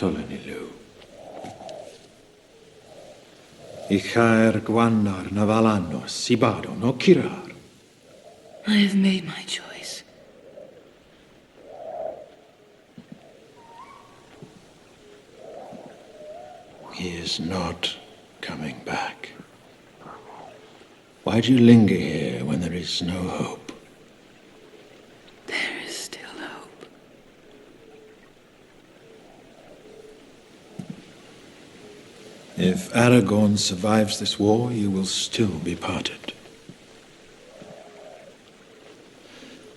Tolenilu. Ichaer Gwanar Navalanos Sibado no Kirar. I have made my choice. He is not coming back. Why do you linger here when there is no hope? There is still hope. If Aragorn survives this war, you will still be parted.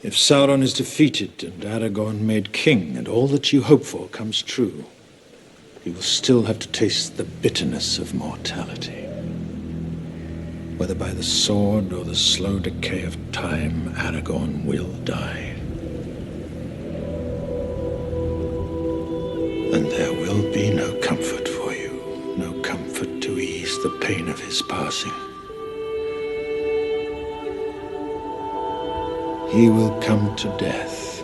If Sauron is defeated and Aragorn made king and all that you hope for comes true, you will still have to taste the bitterness of mortality. Whether by the sword or the slow decay of time, Aragorn will die. And there will be no comfort for you, no comfort to ease the pain of his passing. He will come to death,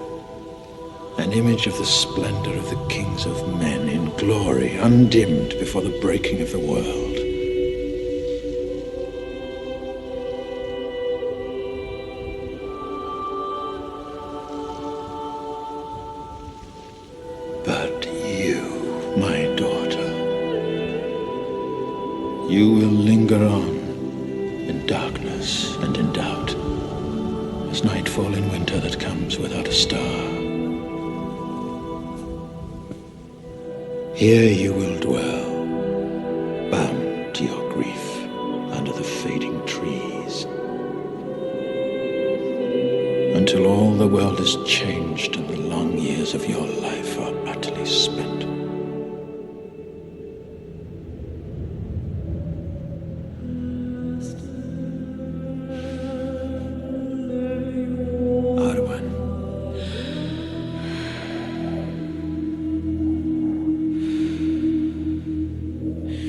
an image of the splendor of the kings of men in glory, undimmed before the breaking of the world. But you, my daughter, you will linger on in darkness and in doubt, as nightfall in winter that comes without a star. Here you will dwell, bound to your grief under the fading trees, until all the world is changed and the long years of your life are utterly spent. Arwen.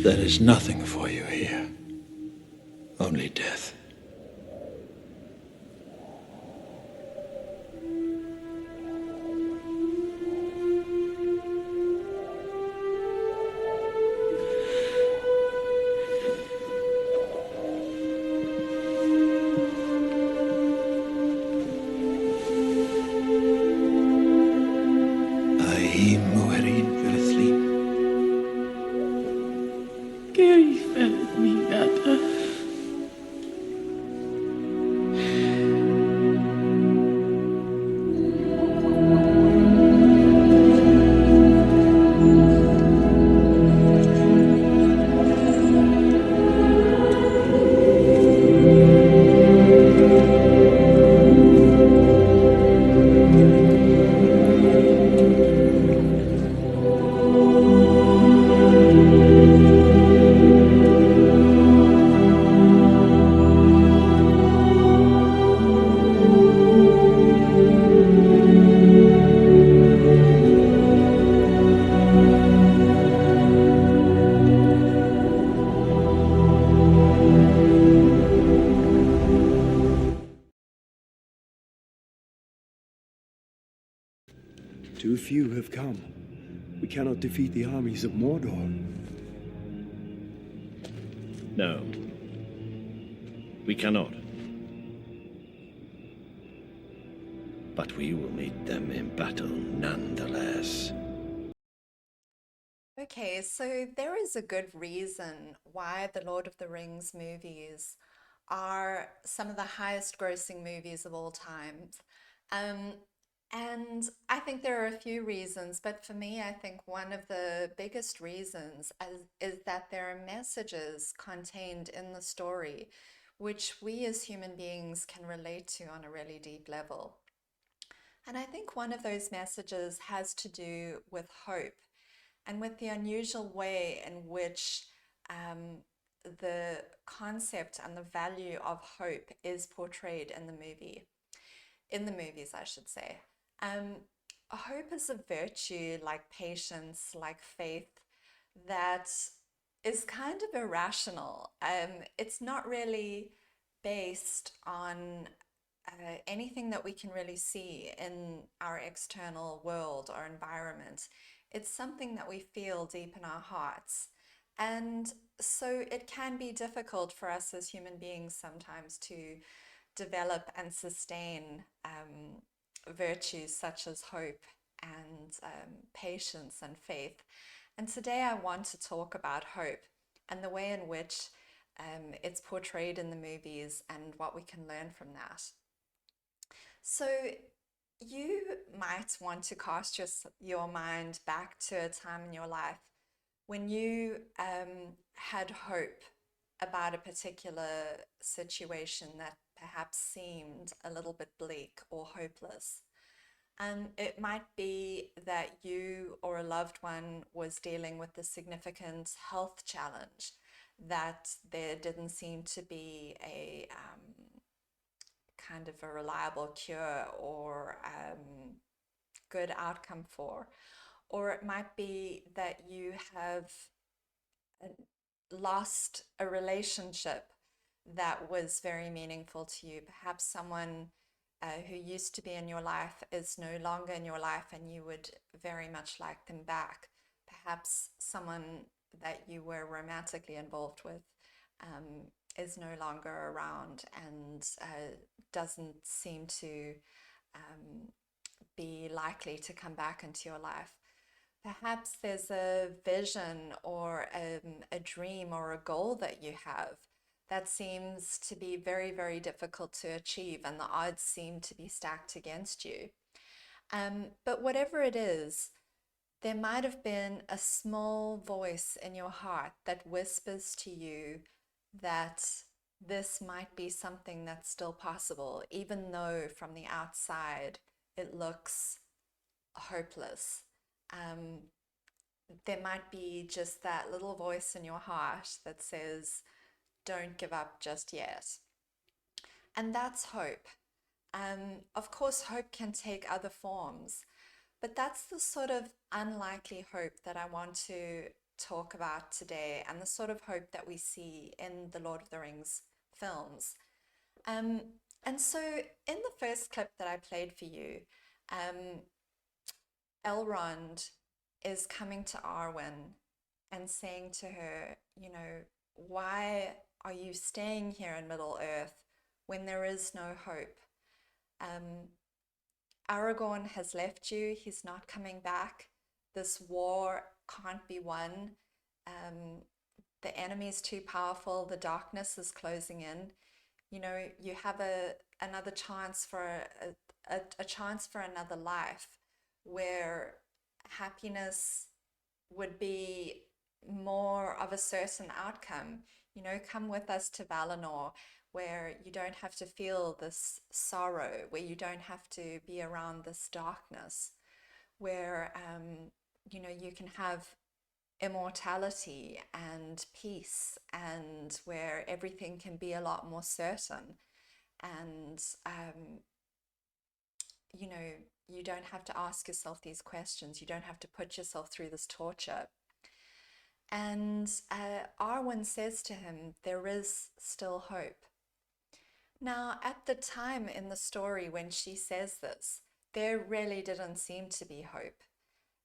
There is nothing for you here, only death. Ai muerin Verithli. Gary fed me better. Too few have come. We cannot defeat the armies of Mordor. No. We cannot. But we will meet them in battle nonetheless. Okay, so there is a good reason why the Lord of the Rings movies are some of the highest grossing movies of all time. And I think there are a few reasons, but for me, I think one of the biggest reasons is that there are messages contained in the story which we as human beings can relate to on a really deep level. And I think one of those messages has to do with hope and with the unusual way in which the concept and the value of hope is portrayed in the movies, I should say. Hope is a virtue like patience, like faith, that is kind of irrational. It's not really based on anything that we can really see in our external world or environment. It's something that we feel deep in our hearts. And so it can be difficult for us as human beings sometimes to develop and sustain virtues such as hope and patience and faith. And today I want to talk about hope and the way in which it's portrayed in the movies and what we can learn from that. So you might want to cast your mind back to a time in your life when you had hope about a particular situation that perhaps seemed a little bit bleak or hopeless. It might be that you or a loved one was dealing with a significant health challenge, that there didn't seem to be a kind of a reliable cure or good outcome for. Or it might be that you have lost a relationship that was very meaningful to you. Perhaps someone who used to be in your life is no longer in your life and you would very much like them back. Perhaps someone that you were romantically involved with is no longer around and doesn't seem to be likely to come back into your life. Perhaps there's a vision or a dream or a goal that you have that seems to be very, very difficult to achieve, and the odds seem to be stacked against you. But whatever it is, there might have been a small voice in your heart that whispers to you that this might be something that's still possible, even though from the outside it looks hopeless. There might be just that little voice in your heart that says, don't give up just yet. And that's hope. Of course, hope can take other forms, but that's the sort of unlikely hope that I want to talk about today, and the sort of hope that we see in the Lord of the Rings films. And so in the first clip that I played for you, Elrond is coming to Arwen and saying to her, why are you staying here in Middle Earth when there is no hope? Aragorn has left you. He's not coming back. This war can't be won. The enemy is too powerful. The darkness is closing in. You have another chance for a chance for another life where happiness would be more of a certain outcome. Come with us to Valinor, where you don't have to feel this sorrow, where you don't have to be around this darkness, where you can have immortality and peace, and where everything can be a lot more certain, and you don't have to ask yourself these questions. You don't have to put yourself through this torture. And Arwen says to him, there is still hope. Now, at the time in the story when she says this, there really didn't seem to be hope.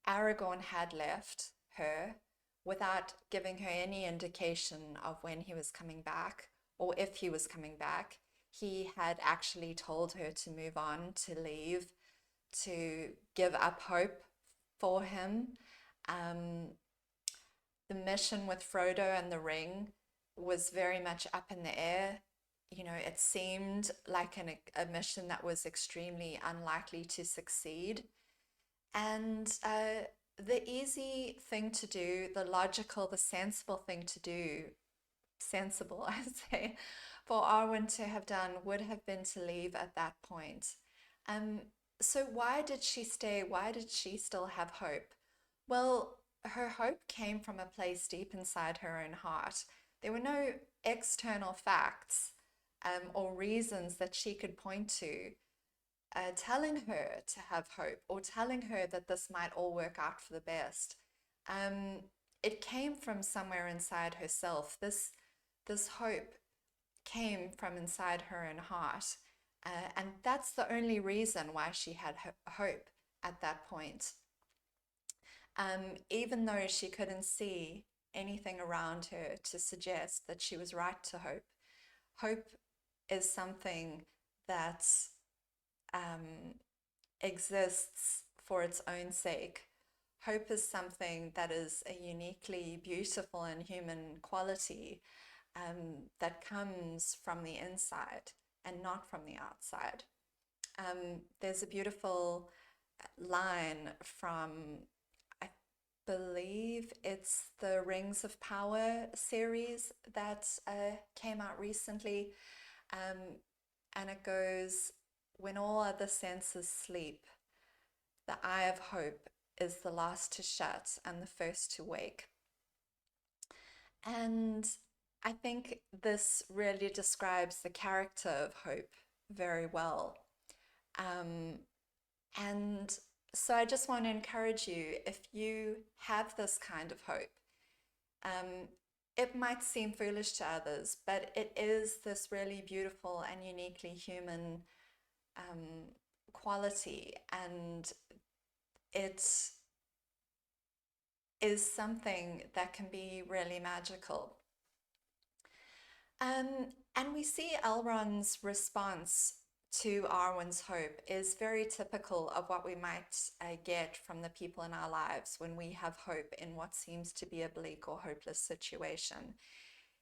Aragorn had left her without giving her any indication of when he was coming back or if he was coming back. He had actually told her to move on, to leave, to give up hope for him. The mission with Frodo and the ring was very much up in the air. It seemed like a mission that was extremely unlikely to succeed. And the easy thing to do, the logical, the sensible thing to do, sensible, I say, for Arwen to have done would have been to leave at that point. So why did she stay? Why did she still have hope? Well, her hope came from a place deep inside her own heart. There were no external facts or reasons that she could point to telling her to have hope or telling her that this might all work out for the best. It came from somewhere inside herself. This hope came from inside her own heart. And that's the only reason why she had hope at that point. even though she couldn't see anything around her to suggest that she was right to hope. Hope is something that exists for its own sake. Hope is something that is a uniquely beautiful and human quality that comes from the inside and not from the outside. There's a beautiful line from, I believe it's the Rings of Power series that came out recently. And it goes, when all other senses sleep, the eye of hope is the last to shut and the first to wake. And I think this really describes the character of hope very well. And so I just want to encourage you, if you have this kind of hope, it might seem foolish to others, but it is this really beautiful and uniquely human quality, and it is something that can be really magical. And we see Elrond's response to Arwen's hope is very typical of what we might get from the people in our lives when we have hope in what seems to be a bleak or hopeless situation.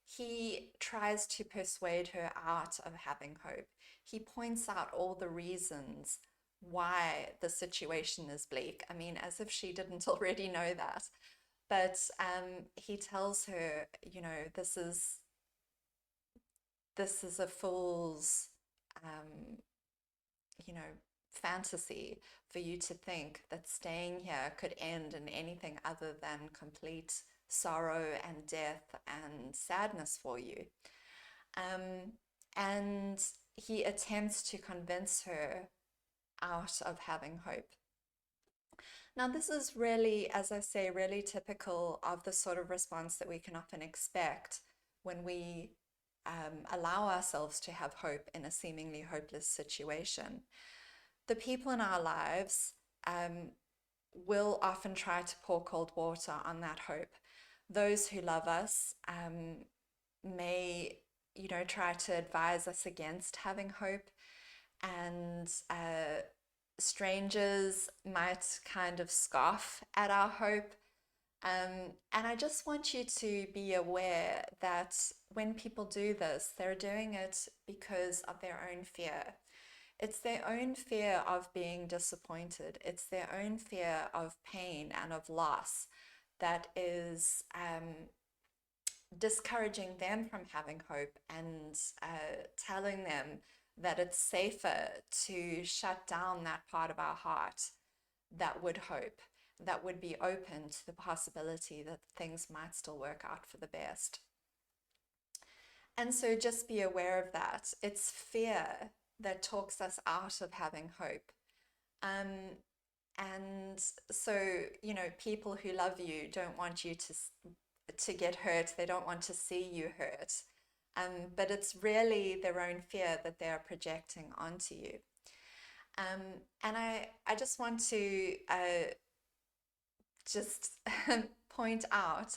He tries to persuade her out of having hope. He points out all the reasons why the situation is bleak. I mean, as if she didn't already know that. But he tells her, you know, this is a fool's, you know, fantasy for you to think that staying here could end in anything other than complete sorrow and death and sadness for you. And he attempts to convince her out of having hope. Now, this is really, as I say, really typical of the sort of response that we can often expect when we allow ourselves to have hope in a seemingly hopeless situation. The people in our lives will often try to pour cold water on that hope. Those who love us may, you know, try to advise us against having hope, and strangers might kind of scoff at our hope. And I just want you to be aware that when people do this, they're doing it because of their own fear. It's their own fear of being disappointed. It's their own fear of pain and of loss that is discouraging them from having hope and telling them that it's safer to shut down that part of our heart that would hope, that would be open to the possibility that things might still work out for the best. And so just be aware of that. It's fear that talks us out of having hope. And so, you know, people who love you don't want you to get hurt. They don't want to see you hurt. But it's really their own fear that they are projecting onto you. And I just want to just point out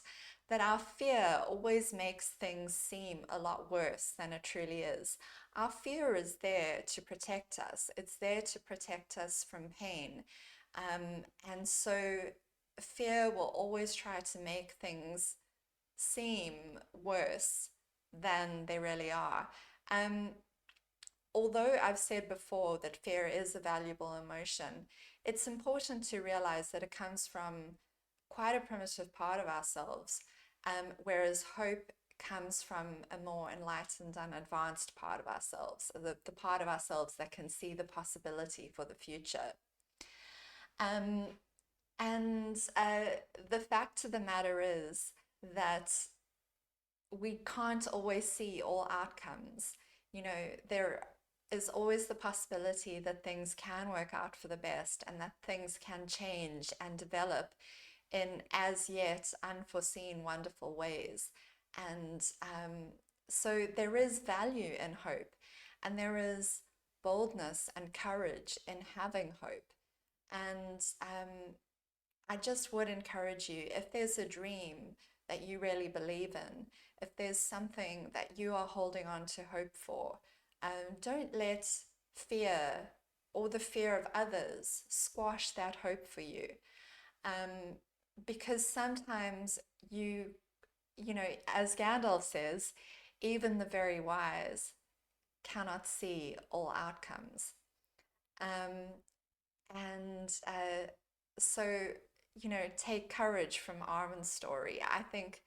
that our fear always makes things seem a lot worse than it truly is. Our fear is there to protect us. It's there to protect us from pain. And so fear will always try to make things seem worse than they really are. Although I've said before that fear is a valuable emotion, it's important to realize that it comes from quite a primitive part of ourselves, whereas hope comes from a more enlightened and advanced part of ourselves, the part of ourselves that can see the possibility for the future. And the fact of the matter is that we can't always see all outcomes. You know, there is always the possibility that things can work out for the best and that things can change and develop in as yet unforeseen wonderful ways. And so there is value in hope, and there is boldness and courage in having hope. And I just would encourage you, if there's a dream that you really believe in, if there's something that you are holding on to hope for, don't let fear or the fear of others squash that hope for you. Because sometimes you know, as Gandalf says, even the very wise cannot see all outcomes. Um, and so, you know, take courage from Arwen's story. I think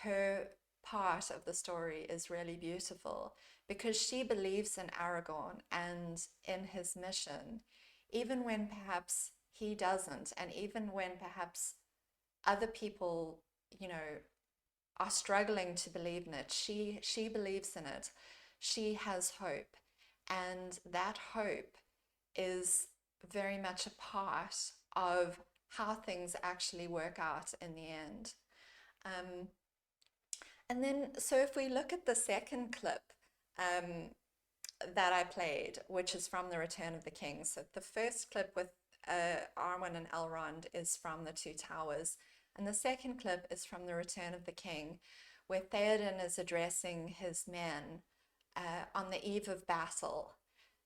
her part of the story is really beautiful because she believes in Aragorn and in his mission, even when perhaps he doesn't, and even when perhaps other people, you know, are struggling to believe in it. She believes in it. She has hope, and that hope is very much a part of how things actually work out in the end. Um, and then, so if we look at the second clip um, that I played, which is from The Return of the King. So the first clip with Arwen and Elrond is from The Two Towers, and the second clip is from The Return of the King, where Theoden is addressing his men on the eve of battle.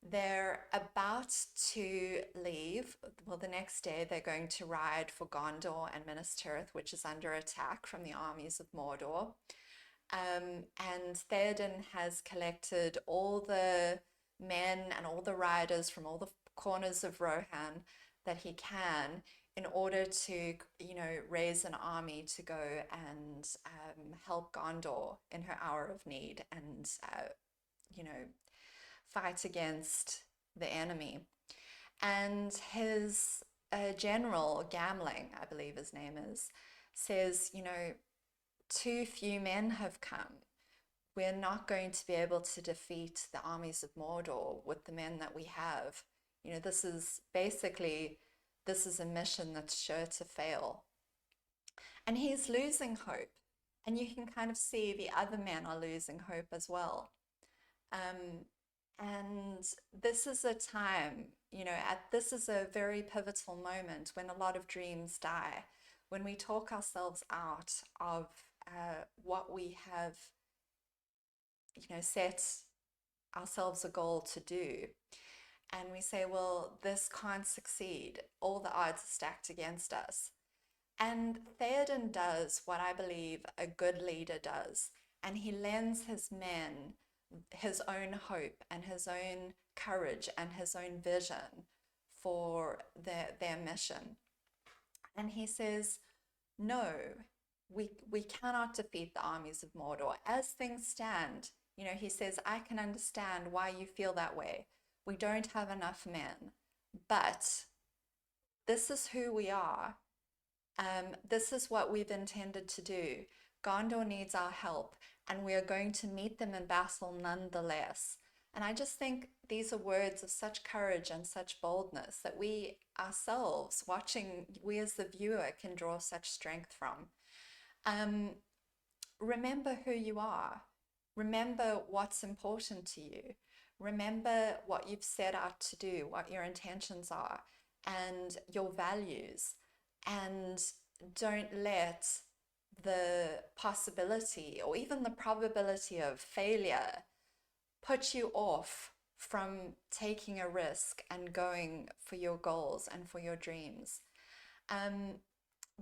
They're about to leave. Well, the next day they're going to ride for Gondor and Minas Tirith, which is under attack from the armies of Mordor. And Theoden has collected all the men and all the riders from all the corners of Rohan that he can in order to, you know, raise an army to go and help Gondor in her hour of need and, you know, fight against the enemy. And his general, Gamling, I believe his name is, says, you know, too few men have come. We're not going to be able to defeat the armies of Mordor with the men that we have. You know, this is basically, this is a mission that's sure to fail. And he's losing hope. And you can kind of see the other men are losing hope as well. And this is a time, you know, this is a very pivotal moment when a lot of dreams die, when we talk ourselves out of what we have, you know, set ourselves a goal to do. And we say, well, this can't succeed. All the odds are stacked against us. And Theoden does what I believe a good leader does. And he lends his men his own hope and his own courage and his own vision for their mission. And he says, no, we cannot defeat the armies of Mordor. As things stand, you know, he says, I can understand why you feel that way. We don't have enough men, but this is who we are. This is what we've intended to do. Gondor needs our help, and we are going to meet them in battle nonetheless. And I just think these are words of such courage and such boldness that we ourselves, watching, we as the viewer can draw such strength from. Remember who you are. Remember what's important to you. Remember what you've set out to do, what your intentions are, and your values. And don't let the possibility or even the probability of failure put you off from taking a risk and going for your goals and for your dreams.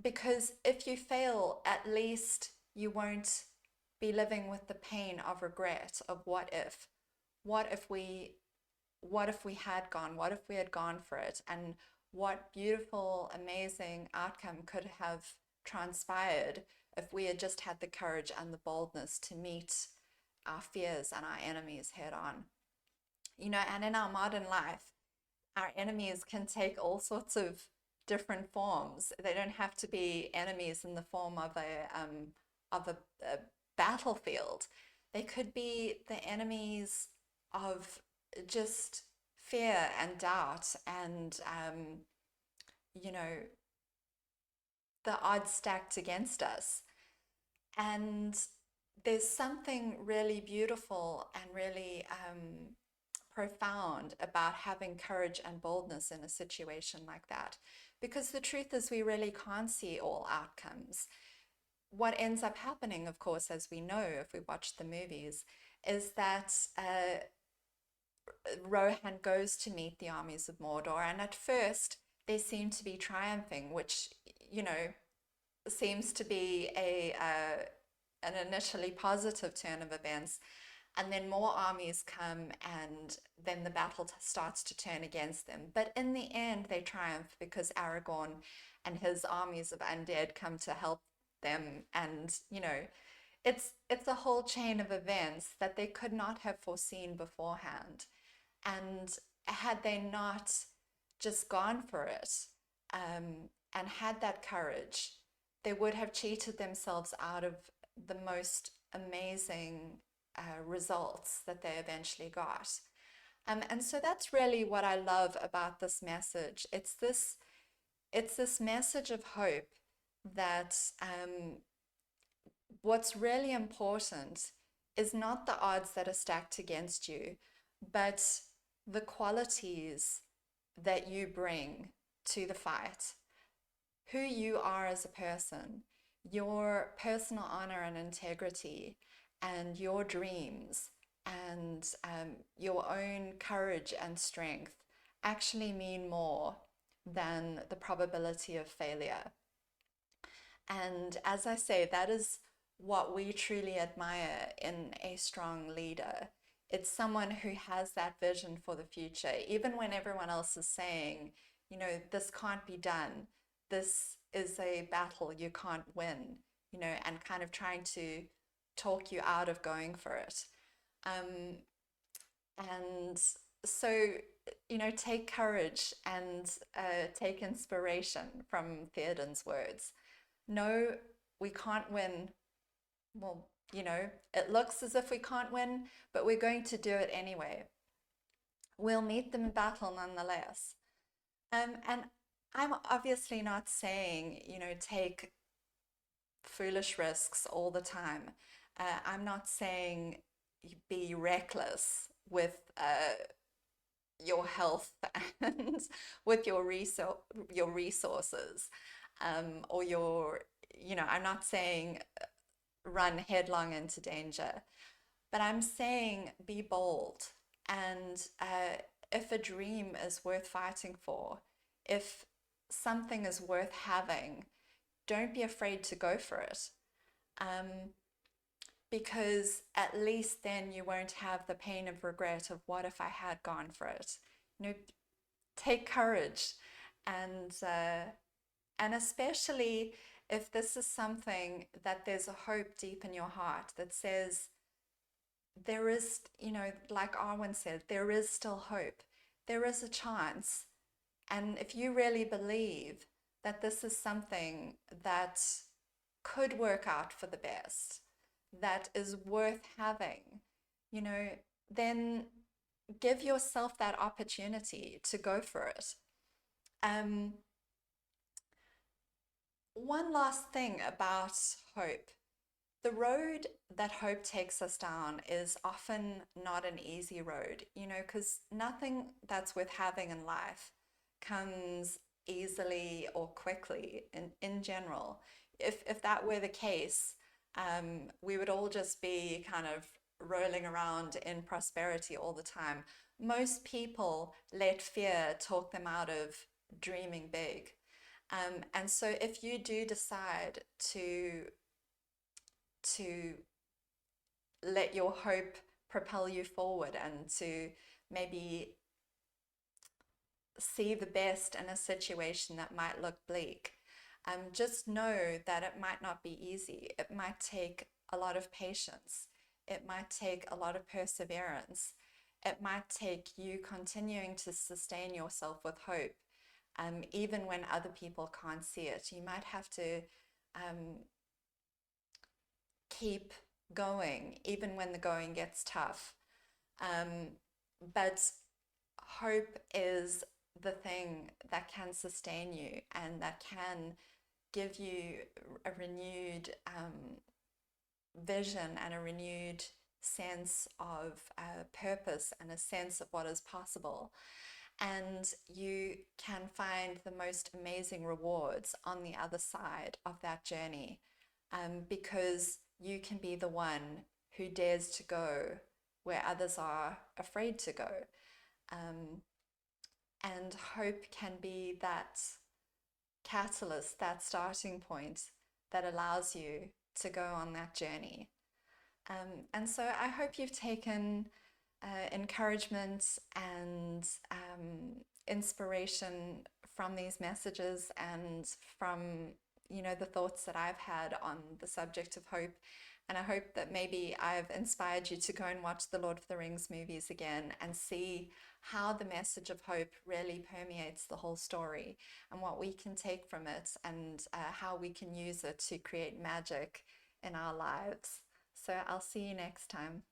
Because if you fail, at least you won't be living with the pain of regret of what if we had gone for it, and what beautiful, amazing outcome could have transpired if we had just had the courage and the boldness to meet our fears and our enemies head on. You know, and in our modern life, our enemies can take all sorts of different forms. They don't have to be enemies in the form of a battlefield. They could be the enemies of just fear and doubt and, you know, the odds stacked against us. And there's something really beautiful and really profound about having courage and boldness in a situation like that, because the truth is we really can't see all outcomes. What ends up happening, of course, as we know if we watch the movies, is that Rohan goes to meet the armies of Mordor, and at first they seem to be triumphing, which, you know, seems to be an initially positive turn of events. And then more armies come, and then the battle starts to turn against them. But in the end, they triumph because Aragorn and his armies of undead come to help them. And, you know, it's a whole chain of events that they could not have foreseen beforehand. And had they not just gone for it, and had that courage, they would have cheated themselves out of the most amazing results that they eventually got. And so that's really what I love about this message. It's this message of hope that what's really important is not the odds that are stacked against you, but the qualities that you bring to the fight, who you are as a person, your personal honor and integrity, and your dreams, and your own courage and strength actually mean more than the probability of failure. And as I say, that is what we truly admire in a strong leader. It's someone who has that vision for the future, even when everyone else is saying, you know, this can't be done. This is a battle you can't win, you know, and kind of trying to talk you out of going for it. And so, you know, take courage and take inspiration from Theoden's words. No, we can't win. Well, you know, it looks as if we can't win, but we're going to do it anyway. We'll meet them in battle nonetheless. And I'm obviously not saying, you know, take foolish risks all the time. I'm not saying be reckless with your health and with your resources, or your, you know, I'm not saying run headlong into danger, but I'm saying be bold. And if a dream is worth fighting for, if something is worth having, don't be afraid to go for it. Because at least then you won't have the pain of regret of what if I had gone for it. You know, take courage, and especially if this is something that there's a hope deep in your heart that says there is, you know, like Arwen said, there is still hope. There is a chance. And if you really believe that this is something that could work out for the best, that is worth having, you know, then give yourself that opportunity to go for it. One last thing about hope. The road that hope takes us down is often not an easy road, you know, because nothing that's worth having in life comes easily or quickly in general. If that were the case, we would all just be kind of rolling around in prosperity all the time. Most people let fear talk them out of dreaming big. And so if you do decide to let your hope propel you forward and to maybe see the best in a situation that might look bleak, just know that it might not be easy. It might take a lot of patience. It might take a lot of perseverance. It might take you continuing to sustain yourself with hope, even when other people can't see it. You might have to keep going, even when the going gets tough. But hope is the thing that can sustain you and that can give you a renewed vision and a renewed sense of purpose and a sense of what is possible. and you can find the most amazing rewards on the other side of that journey, because you can be the one who dares to go where others are afraid to go. And hope can be that catalyst, that starting point that allows you to go on that journey. And so I hope you've taken encouragement and inspiration from these messages and from, the thoughts that I've had on the subject of hope. And I hope that maybe I've inspired you to go and watch the Lord of the Rings movies again and see how the message of hope really permeates the whole story and what we can take from it, and how we can use it to create magic in our lives. So I'll see you next time.